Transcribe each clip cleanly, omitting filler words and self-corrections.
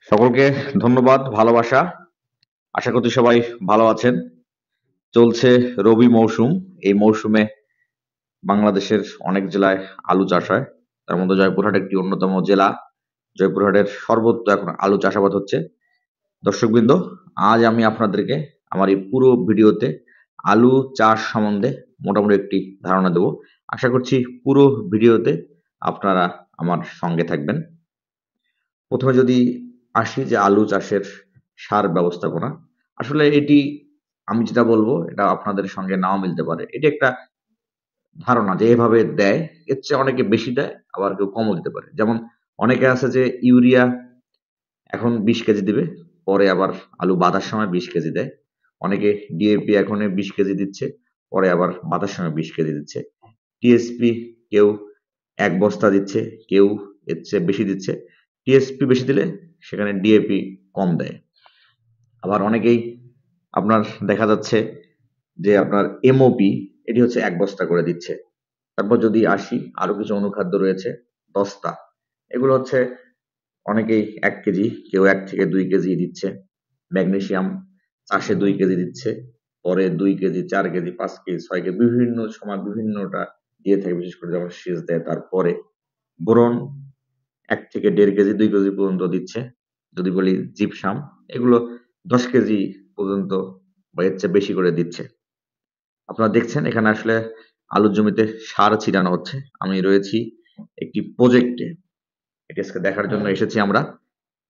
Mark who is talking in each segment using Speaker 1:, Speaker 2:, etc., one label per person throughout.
Speaker 1: সকলকে ধন্যবাদ, ভালোবাসা। আশা করছি সবাই ভালো আছেন। চলছে রবি মৌসুম। এই মৌসুমে বাংলাদেশের অনেক জেলায় আলু চাষ হয়। তার মধ্যে জয়পুরহাট একটি অন্যতম জেলা। জয়পুরহাটের সর্বত্র এখন আলু চাষাবাদ হচ্ছে। দর্শকবৃন্দ, আজ আমি আপনাদেরকে আমার এই পুরো ভিডিওতে আলু চাষ সম্বন্ধে মোটামুটি একটি ধারণা দেব। আশা করছি পুরো ভিডিওতে আপনারা আমার সঙ্গে থাকবেন। প্রথমে যদি আসি যে আলু চাষের সার ব্যবস্থাপনা, আসলে এটি আমি যেটা বলবো এটা আপনাদের সঙ্গে নাও মিলতে পারে। এটি একটা ধারণা যে এভাবে দেয়, এর চেয়ে অনেকে বেশি দেয়, আবার কেউ কমও দিতে পারে। যেমন অনেকে আছে যে ইউরিয়া এখন 20 কেজি দিবে, পরে আবার আলু বাঁধার সময় 20 কেজি দেয়। অনেকে ডিএপি এখন 20 কেজি দিচ্ছে, পরে আবার বাঁধার সময় 20 কেজি দিচ্ছে। টিএসপি কেউ 1 বস্তা দিচ্ছে, কেউ এর চেয়ে বেশি দিচ্ছে। টিএসপি বেশি দিলে সেখানে ডিএপি কম দেয়। আবার অনেকেই আপনার দেখা যাচ্ছে যে আপনার এমওপি এটি হচ্ছে 1 বস্তা করে দিচ্ছে। তারপর যদি আসি আরো কিছু অনুখাদ্য রয়েছে, দস্তা। এগুলো হচ্ছে অনেকেই 1 কেজি, কেউ 1 থেকে 2 কেজি দিচ্ছে। ম্যাগনেসিয়াম চাষে 2 কেজি দিচ্ছে, পরে 2 কেজি, 4 কেজি, 5 কেজি, 6 কেজি বিভিন্ন সময় বিভিন্নটা দিয়ে থাকে, বিশেষ করে যখন সেচ দেয় তারপরে। বোরন 1 থেকে 1.5 কেজি, 2 কেজি পর্যন্ত দিচ্ছে। যদি বলি জিপসাম, এগুলো 10 কেজি পর্যন্ত বা এর চেয়ে বেশি করে দিচ্ছে। আপনারা দেখছেন এখানে আসলে আলুর জমিতে সার ছিটানো হচ্ছে। আমি রয়েছি একটি প্রজেক্টে। এটি আজকে দেখার জন্য এসেছি আমরা।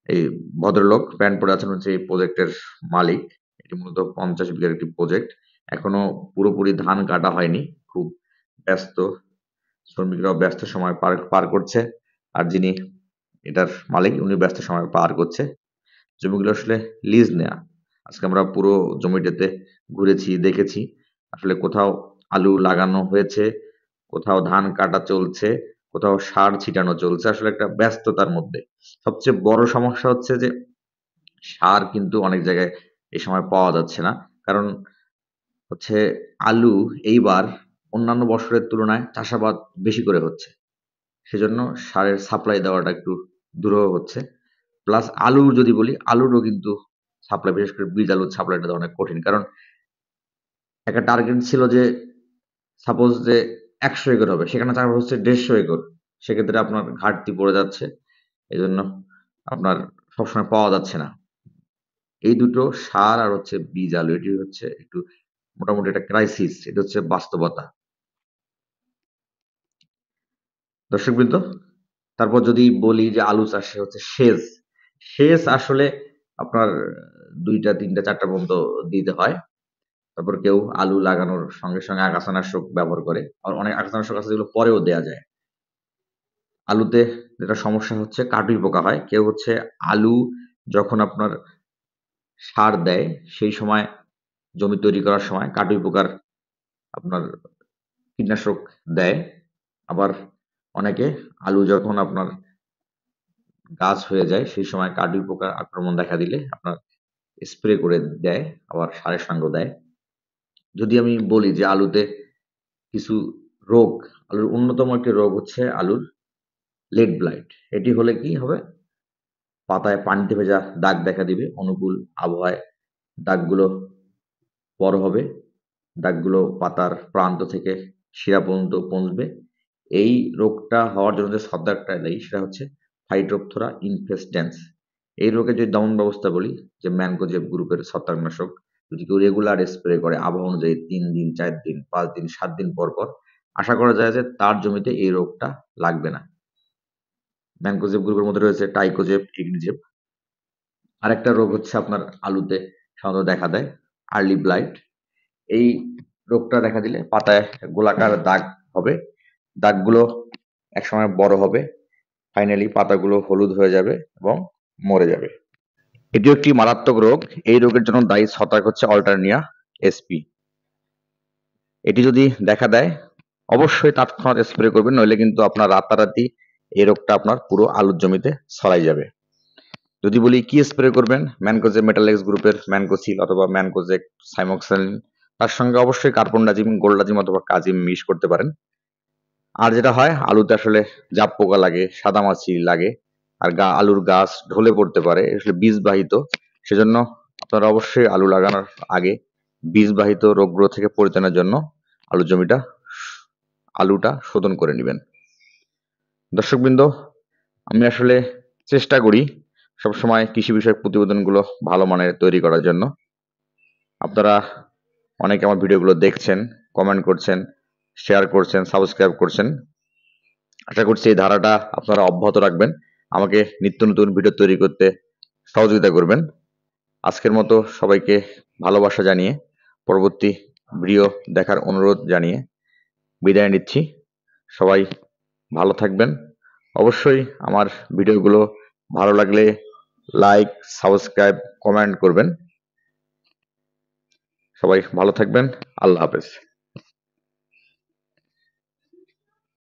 Speaker 1: এই ভদ্রলোক প্যান্ট পরে আছেন হচ্ছে এই প্রজেক্টের মালিক। এটি মূলত 50 বিঘার একটি প্রজেক্ট। এখনো পুরোপুরি ধান কাটা হয়নি। খুব ব্যস্ত, শ্রমিকরাও ব্যস্ত সময় পার পার করছে। আর যিনি এটার মালিক উনি ব্যস্ত সময় পার করছে। জমিগুলো আসলে লিজ নেয়া। আজকে আমরা পুরো জমিটাতে ঘুরেছি, দেখেছি। আসলে কোথাও আলু লাগানো হয়েছে, কোথাও ধান কাটা চলছে, কোথাও সার ছিটানো চলছে। আসলে একটা ব্যস্ততার মধ্যে। সবচেয়ে বড় সমস্যা হচ্ছে যে সার কিন্তু অনেক জায়গায় এই সময় পাওয়া যাচ্ছে না। কারণ হচ্ছে আলু এইবার অন্যান্য বছরের তুলনায় চাষাবাদ বেশি করে হচ্ছে। সেজন্য সারের সাপ্লাই দেওয়াটা একটু দুরূহ হচ্ছে। প্লাস আলুর যদি বলি, আলুরও কিন্তু সাপ্লাই, বিশেষ করে বীজ আলুর সাপ্লাইটা দেওয়া অনেক কঠিন। কারণ একটা টার্গেট ছিল যে সাপোজ যে 100 একর হবে, সেখানে চাষাবাদ হচ্ছে 150 একর। সেক্ষেত্রে আপনার ঘাটতি পড়ে যাচ্ছে। এজন্য আপনার সবসময় পাওয়া যাচ্ছে না। এই দুটো সার আর হচ্ছে বীজ আলু, এটি হচ্ছে একটু মোটামুটি একটা ক্রাইসিস। এটা হচ্ছে বাস্তবতা। দর্শকবৃন্দ, তারপর যদি বলি যে আলু চাষে হচ্ছে সেচ। সেচ আসলে আপনার 2টা, 3টা, 4টা পর্যন্ত দিতে হয়। তারপর কেউ আলু লাগানোর সঙ্গে সঙ্গে আগাছানাশক ব্যবহার করে। আর অনেক আগাছানাশক আছে যেগুলো পরেও দেয়া যায়। আলুতে যেটা সমস্যা হচ্ছে কাটুই পোকা হয়। কেউ হচ্ছে আলু যখন আপনার সার দেয় সেই সময় জমি তৈরি করার সময় কাটুই পোকার আপনার কীটনাশক দেয়। আবার অনেকে আলু যখন আপনার গাছ হয়ে যায় সেই সময় কাটুই পোকার আক্রমণ দেখা দিলে আপনার স্প্রে করে দেয়, আবার সারের সঙ্গেও দেয়। যদি আমি বলি যে আলুতে কিছু রোগ, আলুর অন্যতম একটি রোগ হচ্ছে আলুর লেট ব্লাইট। এটি হলে কি হবে? পাতায় পানিতে ভেজা দাগ দেখা দিবে। অনুকূল আবহাওয়ায় দাগগুলো বড় হবে। দাগগুলো পাতার প্রান্ত থেকে শিরা পর্যন্ত পৌঁছবে। এই রোগটা হওয়ার জন্য যে ছত্রাকটা দেয় সেটা হচ্ছে ফাইটোপথোরা ইনফেস্ট্যান্স। এই রোগের যদি দমন ব্যবস্থা বলি, যে ম্যানকোজেব গ্রুপের ছত্রাকনাশক যদি কেউ রেগুলার স্প্রে করে আবহাওয়া অনুযায়ী 3 দিন, 4 দিন, 5 দিন, 7 দিন পর পর, আশা করা যায় যে তার জমিতে এই রোগটা লাগবে না। ম্যানকোজেব গ্রুপের মধ্যে রয়েছে টাইকোজেব, ইগনিজেব। আরেকটা রোগ হচ্ছে আপনার আলুতে সাধারণত দেখা দেয় আর্লি ব্লাইট। এই রোগটা দেখা দিলে পাতায় গোলাকার দাগ হবে। দাগগুলো একসময় বড় হবে। ফাইনালি পাতাগুলো হলুদ হয়ে যাবে এবং মরে যাবে। এটিও একটি মারাত্মক রোগ। এই রোগের জন্য দায়ী ছত্রাক হচ্ছে অল্টারনিয়া এসপি। এটি যদি দেখা দেয় অবশ্যই তৎক্ষণাৎ স্প্রে করবেন, নইলে কিন্তু আপনার রাতারাতি এই রোগটা আপনার পুরো আলুর জমিতে ছড়াই যাবে। যদি বলি কি স্প্রে করবেন, ম্যানকোজেব মেটালেক্স গ্রুপের ম্যানকোসিল অথবা ম্যানকোজেব সাইমোক্সালিন, তার সঙ্গে অবশ্যই কার্বনডাজিম, গোল্ডাজিম অথবা কাজিম মিক্স করতে পারেন। আর যেটা হয় আলুতে আসলে জাপ পোকা লাগে, সাদামাছি লাগে। আর আলুর গাছ ঢলে পড়তে পারে, আসলে বীজবাহিত। সেজন্য আপনারা অবশ্যই আলু লাগানোর আগে বীজবাহিত রোগগুলো থেকে পরিত্রাণের জন্য আলুটা শোধন করে নেবেন। দর্শকবৃন্দ, আমি আসলে চেষ্টা করি সবসময় কৃষি বিষয়ক প্রতিবেদনগুলো ভালো মানের তৈরি করার জন্য। আপনারা অনেকে আমার ভিডিওগুলো দেখছেন, কমেন্ট করছেন, শেয়ার করছেন, সাবস্ক্রাইব করছেন। আশা করছি এই ধারাটা আপনারা অব্যাহত রাখবেন, আমাকে নিত্য নতুন ভিডিও তৈরি করতে সহযোগিতা করবেন। আজকের মতো সবাইকে ভালোবাসা জানিয়ে পরবর্তী ভিডিও দেখার অনুরোধ জানিয়ে বিদায় নিচ্ছি। সবাই ভালো থাকবেন। অবশ্যই আমার ভিডিওগুলো ভালো লাগলে লাইক, সাবস্ক্রাইব, কমেন্ট করবেন। সবাই ভালো থাকবেন। আল্লাহ হাফেজ।